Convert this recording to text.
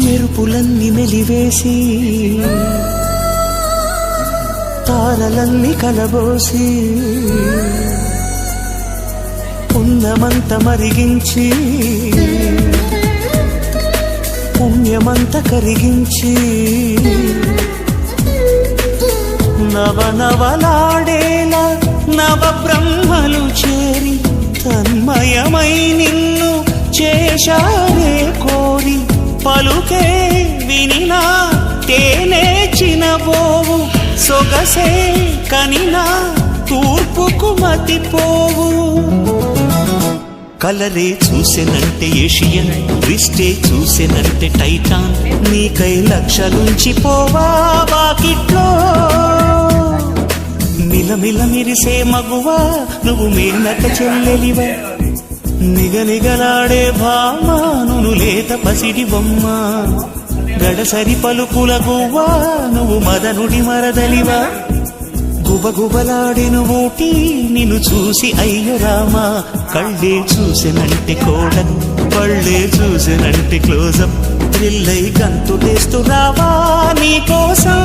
మెరుపులన్నీ మెలివేసి తారలన్నీ కలబోసి పుణ్యమంత మరిగించి పుణ్యమంత కరిగించి నవనవలాడేలా నవ బ్రహ్మలు చేరి తన్మయమై నిన్ను చేశారే కోరి పలుకే వినినా తేనే చినబోవు సొగసే కనినా తూర్పుకు మతిపోవు కలరే చూసెనంటే ఏషియన్ దృష్టే చూసెనంటే టైటాన్ నీకై లక్షలుంచి పోవా వాకిట్లో మిలమిల మిరిసే మగువా నువ్వు మేనక చెల్లెలివా నిగనిగలాడే భామాను లేత పసిడి బొమ్మ గడసరి పలుకుల గువ్వా నువ్వు మదనుడి మరదలివా గుబగుబలాడిను ఊటి నిన్ను చూసి అయ్య రామా కళ్ళే చూసెనంటే కోడన్ పళ్ళే చూసెనంటే క్లోజప్ థ్రిల్లై గంతులేస్తూ రావా నీ కోసం